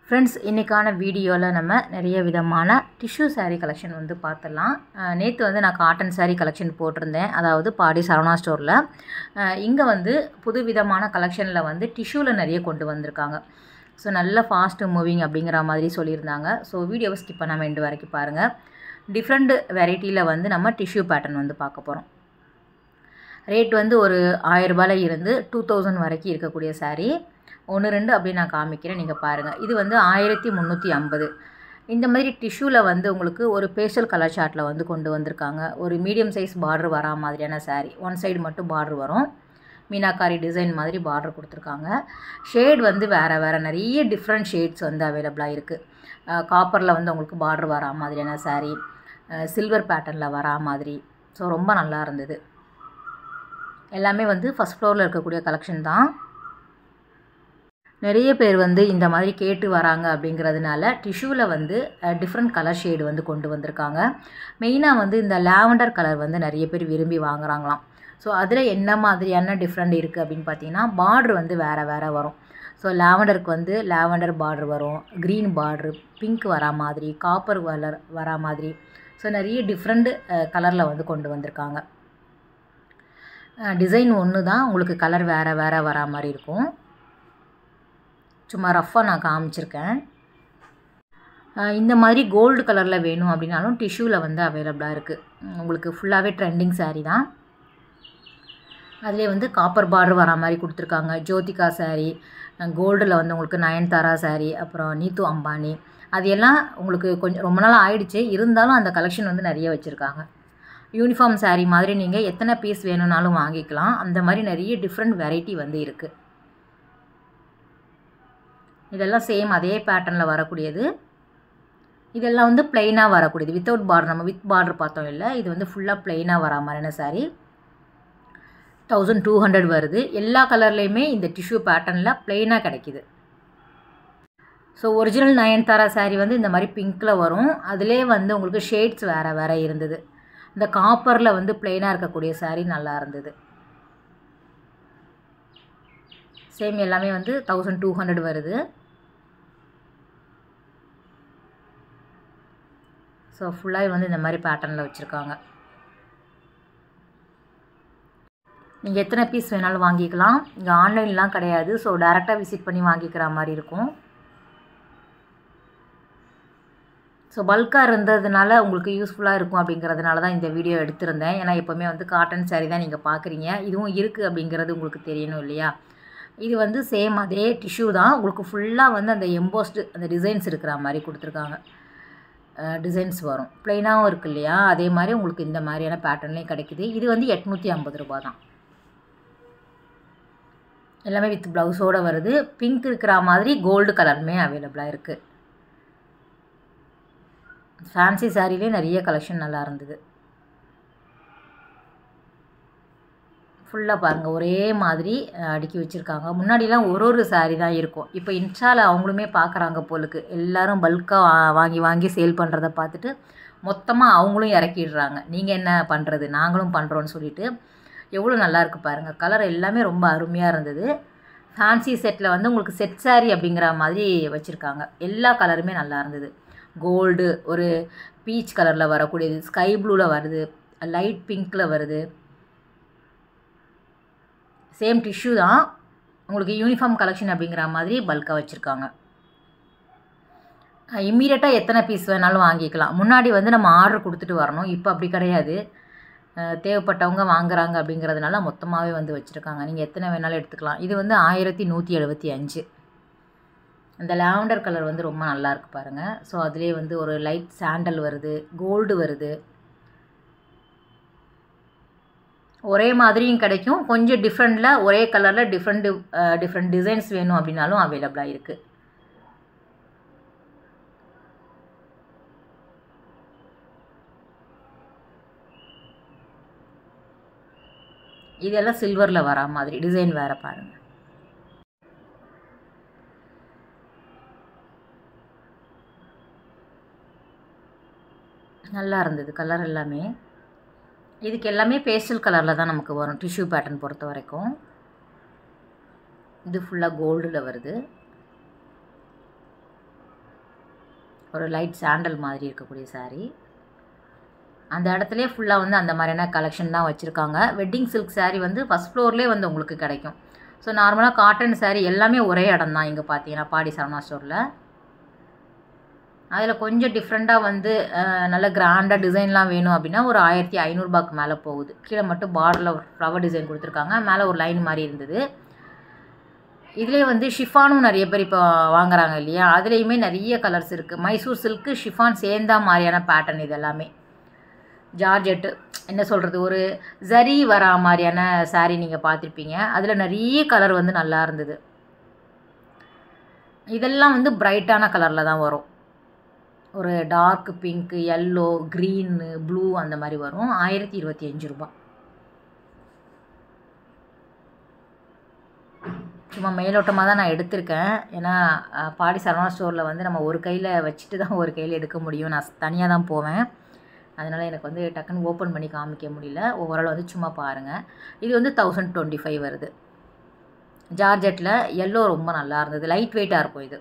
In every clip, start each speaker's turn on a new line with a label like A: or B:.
A: Friends, இன்றைக்கான வீடியோவில் நம்ம நிறைய விதமான டிஷ்யூ சாரீ கலெக்ஷன் வந்து பார்த்துடலாம். நேற்று வந்து நான் காட்டன் சாரீ கலெக்ஷன் போட்டிருந்தேன், அதாவது பாடி சரவணா ஸ்டோரில். இங்கே வந்து புது விதமான கலெக்ஷனில் வந்து டிஷ்யூவில் நிறைய கொண்டு வந்திருக்காங்க. ஸோ நல்ல ஃபாஸ்ட் மூவிங் அப்படிங்கிற மாதிரி சொல்லியிருந்தாங்க. ஸோ வீடியோவை ஸ்கிப் பண்ணாமல் எண்டு வரைக்கும் பாருங்கள். டிஃப்ரெண்ட் வெரைட்டியில் வந்து நம்ம டிஷ்யூ பேட்டர்ன் வந்து பார்க்க போகிறோம். ரேட் வந்து ஒரு 1000 ரூபாயில் இருந்து 2000 வரைக்கும் இருக்கக்கூடிய சாரீ. 1-2 அப்படி நான் காமிக்கிறேன், நீங்கள் பாருங்கள். இது வந்து 1350. இந்த மாதிரி டிஷ்யூவில் வந்து உங்களுக்கு ஒரு பேஸ்டல் கலர் சார்ட்டில் வந்து கொண்டு வந்திருக்காங்க. ஒரு மீடியம் சைஸ் பார்டர் வரா மாதிரியான சாரீ. ஒன் சைடு மட்டும் பார்டர் வரும். மீனாக்காரி டிசைன் மாதிரி பார்டர் கொடுத்துருக்காங்க. ஷேட் வந்து வேறு நிறைய டிஃப்ரெண்ட் ஷேட்ஸ் வந்து அவைலபிளாக இருக்குது. காப்பரில் வந்து உங்களுக்கு பார்டர் வரா மாதிரியான சாரீ, சில்வர் பேட்டர்னில் வரா மாதிரி. ஸோ ரொம்ப நல்லா இருந்தது. எல்லாமே வந்து ஃபஸ்ட் ஃப்ளோரில் இருக்கக்கூடிய கலெக்ஷன் தான். நிறைய பேர் வந்து இந்த மாதிரி கேட்டு வராங்க அப்படிங்கிறதுனால டிஷ்யூவில் வந்து டிஃப்ரெண்ட் கலர் ஷேடு வந்து கொண்டு வந்திருக்காங்க. மெயினாக வந்து இந்த லாவெண்டர் கலர் வந்து நிறைய பேர் விரும்பி வாங்குறாங்களாம். ஸோ அதில் என்ன மாதிரியான டிஃப்ரெண்ட் இருக்குது அப்படின்னு பார்த்தீங்கன்னா, பார்ட்ரு வந்து வேறு வரும். ஸோ லாவெண்டருக்கு வந்து லாவெண்டர் பார்ட்ரு வரும், க்ரீன் பார்ட்ரு, பிங்க் வரா மாதிரி, காப்பர் கலர் வரா மாதிரி. ஸோ நிறைய டிஃப்ரெண்ட் கலரில் வந்து கொண்டு வந்திருக்காங்க. டிசைன் ஒன்று தான், உங்களுக்கு கலர் வேறு வரா மாதிரி இருக்கும். சும்மா ரஃப்பாக நான் காமிச்சிருக்கேன். இந்த மாதிரி கோல்டு கலரில் வேணும் அப்படின்னாலும் டிஷ்யூவில் வந்து அவைலபிளாக இருக்குது. உங்களுக்கு ஃபுல்லாகவே ட்ரெண்டிங் சாரீ தான். அதிலே வந்து காப்பர் பார்டர் வரா மாதிரி கொடுத்துருக்காங்க. ஜோதிகா சாரீ, கோல்டில் வந்து உங்களுக்கு நயன்தாரா சாரீ, அப்புறம் நீத்து அம்பானி. அது எல்லாம் உங்களுக்கு கொஞ்சம் ரொம்ப நாள் ஆயிடுச்சு, இருந்தாலும் அந்த கலெக்ஷன் வந்து நிறைய வச்சுருக்காங்க. யூனிஃபார்ம் சாரீ மாதிரி நீங்கள் எத்தனை பீஸ் வேணும்னாலும் வாங்கிக்கலாம். அந்த மாதிரி நிறைய டிஃப்ரெண்ட் வெரைட்டி வந்து இருக்குது. இதெல்லாம் சேம் அதே பேட்டர்னில் வரக்கூடியது. இதெல்லாம் வந்து ப்ளைனாக வரக்கூடியது, வித்தவுட் பார்டர். நம்ம வித் பார்டர் பார்த்தோம் இல்லை, இது வந்து ஃபுல்லாக ப்ளைனாக வரா மாதிரியான சாரீ. 1200 வருது. எல்லா கலர்லேயுமே இந்த டிஷ்யூ பேட்டர்னில் ப்ளைனாக கிடைக்கிது. ஸோ ஒரிஜினல் நயன்தாரா சாரீ வந்து இந்த மாதிரி பிங்க்கில் வரும். அதிலே வந்து உங்களுக்கு ஷேட்ஸ் வேறு இருந்தது. இந்த காப்பரில் வந்து ப்ளைனாக இருக்கக்கூடிய சாரீ நல்லா இருந்தது. சேம் எல்லாமே வந்து 1200 வருது. ஸோ ஃபுல்லாக வந்து இந்த மாதிரி பேட்டர்னில் வச்சுருக்காங்க. நீங்கள் எத்தனை பீஸ் வேணாலும் வாங்கிக்கலாம். இங்கே ஆன்லைன்லாம் கிடையாது. ஸோ டேரெக்டாக விசிட் பண்ணி வாங்கிக்கிற மாதிரி இருக்கும். ஸோ பல்காக இருந்ததுனால உங்களுக்கு யூஸ்ஃபுல்லாக இருக்கும் அப்படிங்கிறதுனால தான் இந்த வீடியோ எடுத்திருந்தேன். ஏன்னா எப்போவுமே வந்து காட்டன் சாரீ தான் நீங்கள் பார்க்குறீங்க. இதுவும் இருக்குது அப்படிங்கிறது உங்களுக்கு தெரியணும் இல்லையா. இது வந்து சேம் அதே டிஷ்யூ தான். உங்களுக்கு ஃபுல்லாக வந்து அந்த எம்போஸ்டு அந்த டிசைன்ஸ் இருக்கிற மாதிரி கொடுத்துருக்காங்க. டிசைன்ஸ் வரும். ப்ளைனாகவும் இருக்குது இல்லையா, அதே மாதிரி உங்களுக்கு இந்த மாதிரியான பேட்டர்ன்லேயும் கிடைக்கிது. இது வந்து 850 ரூபா தான். எல்லாமே வித் ப்ளவுஸோடு வருது. பிங்க் இருக்கிற மாதிரி கோல்டு கலருமே அவைலபிளாக இருக்குது. ஃபேன்சி சாரீலேயே நிறைய கலெக்ஷன் நல்லா இருந்தது. ஃபுல்லாக பாருங்கள், ஒரே மாதிரி அடுக்கி வச்சுருக்காங்க. முன்னாடிலாம் ஒரு சாரீ தான் இருக்கும். இப்போ இன்ஸ்டாவில் அவங்களுமே பார்க்குறாங்க போலுக்கு. எல்லோரும் பல்காக வாங்கி சேல் பண்ணுறத பார்த்துட்டு மொத்தமாக அவங்களும் இறக்கிடுறாங்க. நீங்கள் என்ன பண்ணுறது, நாங்களும் பண்ணுறோன்னு சொல்லிட்டு. எவ்வளோ நல்லாயிருக்கு பாருங்கள். கலர் எல்லாமே ரொம்ப அருமையாக இருந்தது. ஃபேன்சி செட்டில் வந்து உங்களுக்கு செட் சாரீ அப்படிங்கிற மாதிரி வச்சுருக்காங்க. எல்லா கலருமே நல்லா இருந்தது. கோல்டு, ஒரு பீச் கலரில் வரக்கூடியது, ஸ்கை ப்ளூவில் வருது, லைட் பிங்க்கில் வருது. சேம் டிஷ்யூ தான். உங்களுக்கு யூனிஃபார்ம் கலெக்ஷன் அப்படிங்கிற மாதிரி பல்காக வச்சுருக்காங்க. இம்மீடியட்டாக எத்தனை பீஸ் வேணாலும் வாங்கிக்கலாம். முன்னாடி வந்து நம்ம ஆர்டர் கொடுத்துட்டு வரணும். இப்போ அப்படி கிடையாது. தேவைப்பட்டவங்க வாங்குறாங்க அப்படிங்கிறதுனால மொத்தமாகவே வந்து வச்சுருக்காங்க. நீங்கள் எத்தனை வேணாலும் எடுத்துக்கலாம். இது வந்து 1175. அந்த லாவெண்டர் கலர் வந்து ரொம்ப நல்லாயிருக்கு பாருங்கள். ஸோ அதிலே வந்து ஒரு லைட் சாண்டல் வருது, கோல்டு வருது. ஒரே மாதிரியும் கிடைக்கும். கொஞ்சம் டிஃப்ரெண்டில் ஒரே கலரில் டிஃப்ரெண்ட் டிசைன்ஸ் வேணும் அப்படின்னாலும் அவைலபிளாக இருக்குது. இதெல்லாம் சில்வரில் வரா மாதிரி டிசைன் வேறு பாருங்கள். நல்லா இருந்தது கலர் எல்லாமே. இதுக்கு எல்லாமே பேஸ்டல் கலரில் தான் நமக்கு வரும் டிஷ்யூ பேட்டர்ன் பொறுத்த வரைக்கும். இது ஃபுல்லாக கோல்டில் வருது. ஒரு லைட் சாண்டல் மாதிரி இருக்கக்கூடிய saree. அந்த இடத்துலயே ஃபுல்லாக வந்து அந்த மாதிரியான கலெக்ஷன் தான் வச்சுருக்காங்க. வெட்டிங் சில்க் saree வந்து ஃபஸ்ட் ஃப்ளோர்லேயே வந்து உங்களுக்கு கிடைக்கும். ஸோ நார்மலாக காட்டன் saree எல்லாமே ஒரே இடம் தான் இங்கே பார்த்தீங்கன்னா பாடி சரவணா ஸ்டோரில். அதில் கொஞ்சம் டிஃப்ரெண்ட்டாக வந்து நல்ல கிராண்டாக டிசைன்லாம் வேணும் அப்படின்னா ஒரு 1500 மேலே போகுது. கீழே மட்டும் பார்டரில் ஒரு ஃப்ளவர் டிசைன் கொடுத்துருக்காங்க, மேலே ஒரு லைன் மாதிரி இருந்தது. இதிலே வந்து ஷிஃபானும் நிறைய பேர் இப்போ வாங்குறாங்க இல்லையா, அதுலேயுமே நிறைய கலர்ஸ் இருக்குது. மைசூர் சில்க்கு ஷிஃபான் சேர்ந்தா மாதிரியான பேட்டர்ன் இது எல்லாமே. ஜார்ஜெட்டு என்ன சொல்கிறது, ஒரு ஜரி வரா மாதிரியான saree நீங்கள் பார்த்துருப்பீங்க. அதில் நிறைய கலர் வந்து நல்லா இருந்தது. இதெல்லாம் வந்து பிரைட்டான கலரில் தான் வரும். ஒரு dark pink, yellow, green, blue அந்த மாதிரி வரும். 1025 சும்மா மேலோட்டமாக தான் நான் எடுத்திருக்கேன். ஏன்னா பாடி சரவணா ஸ்டோரில் வந்து நம்ம ஒரு கையில் வச்சுட்டு தான் ஒரு கையில் எடுக்க முடியும். நான் தனியாக தான் போவேன், அதனால் எனக்கு வந்து டக்குன்னு ஓப்பன் பண்ணி காமிக்க முடியல. ஓவரால் வந்து சும்மா பாருங்கள். இது வந்து 1025 வருது. ஜார்ஜெட்டில் எல்லோ ரொம்ப நல்லா இருந்தது, லைட் வெயிட்டாக இருக்கும் இது.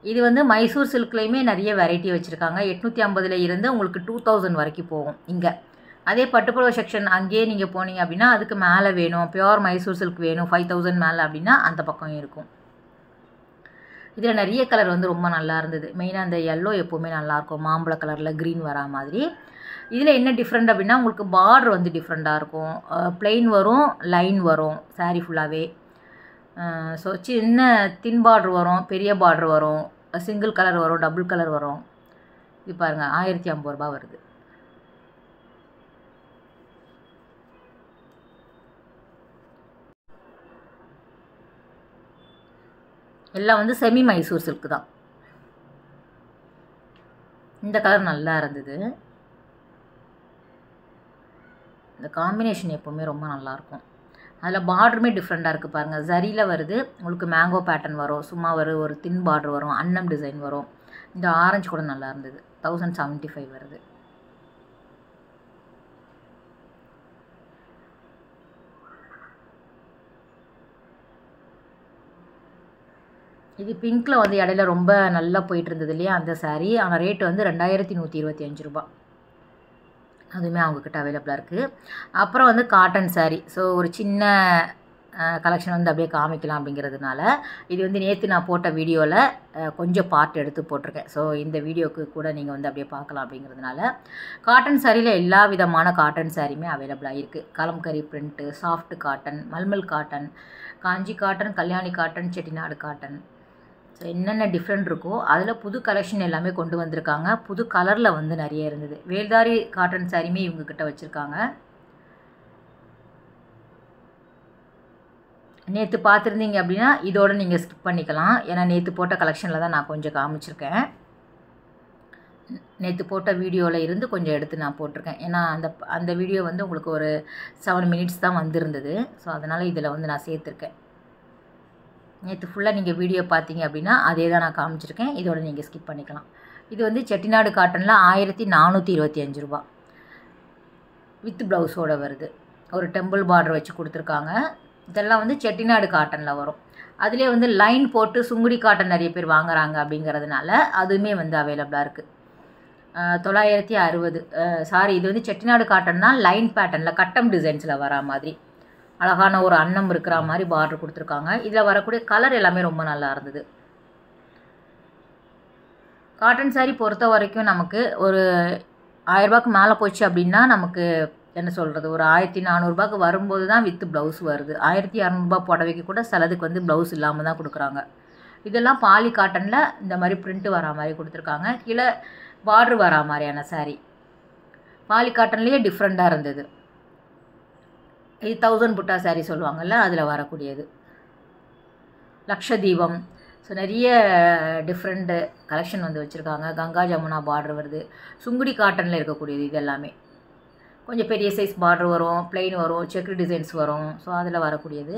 A: இது வந்து மைசூர் சில்க்லேயுமே நிறைய வெரைட்டி வச்சுருக்காங்க. 850 இருந்து உங்களுக்கு 2000 வரைக்கும் போகும் இங்கே. அதே பட்டுப்புடவை செக்ஷன் அங்கேயே நீங்கள் போனீங்க அப்படின்னா அதுக்கு மேலே வேணும், பியோர் மைசூர் சில்க் வேணும் 5000 மேலே அப்படின்னா அந்த பக்கம் இருக்கும். இதில் நிறைய கலர் வந்து ரொம்ப நல்லா இருந்தது. மெயினாக அந்த எல்லோ எப்போவுமே நல்லாயிருக்கும், மாம்பழ கலரில் க்ரீன் வரா மாதிரி. இதில் என்ன டிஃப்ரெண்ட் அப்படின்னா உங்களுக்கு பார்டர் வந்து டிஃப்ரெண்ட்டாக இருக்கும். பிளெயின் வரும், லைன் வரும் saree ஃபுல்லாகவே. ஸோ சின்ன தின் பார்டர் வரும், பெரிய பார்டர் வரும், சிங்கிள் கலர் வரும், டபுள் கலர் வரும். இது பாருங்கள் 1050 வருது. எல்லாம் வந்து செமி மைசூர் சில்க் தான். இந்த கலர் நல்லா இருந்தது. இந்த காம்பினேஷன் எப்போவுமே ரொம்ப நல்லாயிருக்கும். அதில் பார்டருமே டிஃப்ரெண்ட்டாக இருக்குது பாருங்கள். ஜரியில் வருது, உங்களுக்கு மேங்கோ பேட்டர்ன் வரும், சும்மா ஒரு தின் பார்டர் வரும், அன்னம் டிசைன் வரும். இந்த ஆரஞ்சு கூட நல்லா இருந்தது. 1075 வருது. இது பிங்க்கில் வந்து இடையில ரொம்ப நல்லா போயிட்டு இருந்தது இல்லையா அந்த saree. ஆனால் ரேட் வந்து 2125. அதுவுமே அவங்கக்கிட்ட அவைலபிளாக இருக்குது. அப்புறம் வந்து காட்டன் saree. ஸோ ஒரு சின்ன கலெக்ஷன் வந்து அப்படியே காமிக்கலாம் அப்படிங்கிறதுனால இது வந்து நேற்று நான் போட்ட வீடியோவில் கொஞ்சம் பார்ட் எடுத்து போட்டிருக்கேன். ஸோ இந்த வீடியோவுக்கு கூட நீங்கள் வந்து அப்படியே பார்க்கலாம் அப்படிங்கிறதுனால காட்டன் சாரியில் எல்லா விதமான காட்டன் சாரியுமே அவைலபிளாக இருக்குது. Kalamkari print, soft cotton, mulmul cotton, Kanchi cotton, Kalyani cotton, Chettinad cotton. So என்னென்ன டிஃப்ரெண்ட் இருக்கோ அதில் புது கலெக்ஷன் எல்லாமே கொண்டு வந்திருக்காங்க. புது கலரில் வந்து நிறைய இருந்தது. வேல்தாரி காட்டன் சாரியுமே இவங்கக்கிட்ட வச்சுருக்காங்க. நேற்று பார்த்துருந்தீங்க அப்படின்னா இதோடு நீங்கள் ஸ்கிப் பண்ணிக்கலாம். ஏன்னா நேற்று போட்ட கலெக்ஷனில் தான் நான் கொஞ்சம் காமிச்சிருக்கேன். நேற்று போட்ட வீடியோவில் இருந்து கொஞ்சம் எடுத்து நான் போட்டிருக்கேன். ஏன்னா அந்த வீடியோ வந்து உங்களுக்கு ஒரு 7 மினிட்ஸ் தான் வந்திருந்தது. ஸோ அதனால் இதில் வந்து நான் சேர்த்துருக்கேன். நேற்று ஃபுல்லாக நீங்கள் வீடியோ பார்த்தீங்க அப்படின்னா அதே தான் நான் காமிச்சிருக்கேன். இதோட நீங்கள் ஸ்கிப் பண்ணிக்கலாம். இது வந்து செட்டிநாடு காட்டனில் 1425 வித் ப்ளவுஸோடு வருது. ஒரு டெம்பிள் பார்டர் வச்சு கொடுத்துருக்காங்க. இதெல்லாம் வந்து செட்டிநாடு காட்டனில் வரும். அதிலே வந்து லைன் போட்டு சுங்குடி காட்டன் நிறைய பேர் வாங்குறாங்க அப்படிங்கிறதுனால அதுவுமே வந்து அவைலபிளாக இருக்குது. 960. சாரி, இது வந்து செட்டிநாடு காட்டன் தான், லைன் பேட்டர்னில் கட்டம் டிசைன்ஸில் வரா மாதிரி அழகான ஒரு அன்னம் இருக்கிற மாதிரி பார்டர் கொடுத்துருக்காங்க. இதில் வரக்கூடிய கலர் எல்லாமே ரொம்ப நல்லா இருந்தது. காட்டன் சாரீ பொறுத்த வரைக்கும் நமக்கு ஒரு 1000 மேலே போச்சு அப்படின்னா நமக்கு என்ன சொல்கிறது, ஒரு 1400 வரும்போது தான் வித் ப்ளவுஸ் வருது. 1200 புடவைக்கு கூட சிலதுக்கு வந்து ப்ளவுஸ் இல்லாமல் தான் கொடுக்குறாங்க. இதெல்லாம் பாலி காட்டனில் இந்த மாதிரி பிரிண்ட்டு வரா மாதிரி கொடுத்துருக்காங்க. கீழே பார்டர் வரா மாதிரியான சாரீ பாலி காட்டன்லேயே டிஃப்ரெண்ட்டாக இருந்தது. இது 1000 புட்டா சாரீ சொல்லுவாங்கள்ல, அதில் வரக்கூடியது. லக்ஷதீபம். ஸோ நிறைய டிஃப்ரெண்ட்டு கலெக்ஷன் வந்து வச்சுருக்காங்க. கங்கா ஜமுனா பார்டர் வருது. சுங்குடி காட்டனில் இருக்கக்கூடியது. இது எல்லாமே கொஞ்சம் பெரிய சைஸ் பார்டர் வரும், பிளெயின் வரும், செக்கு டிசைன்ஸ் வரும். ஸோ அதில் வரக்கூடியது.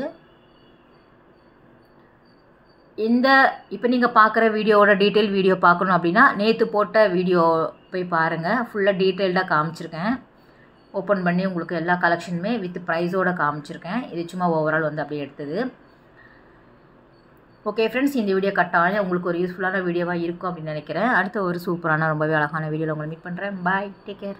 A: இப்போ நீங்கள் பார்க்குற வீடியோவோட டீட்டெயில் வீடியோ பார்க்கணும் அப்படின்னா நேற்று போட்ட வீடியோ போய் பாருங்கள். ஃபுல்லாக டீட்டெயில்டாக காமிச்சிருக்கேன். ஓப்பன் பண்ணி உங்களுக்கு எல்லா கலெக்ஷனுமே வித் ப்ரைஸோடு காமிச்சிருக்கேன். இது சும்மா ஓவரால் வந்து அப்படியே எடுத்தது. ஓகே ஃப்ரெண்ட்ஸ், இந்த வீடியோ கட்டாயம் உங்களுக்கு ஒரு யூஸ்ஃபுல்லான வீடியோவாக இருக்கும் அப்படின்னு நினைக்கிறேன். அடுத்த ஒரு சூப்பரான ரொம்பவே அழகான வீடியோவில் உங்களை மீட் பண்ணுறேன். பாய், டேக் கேர்.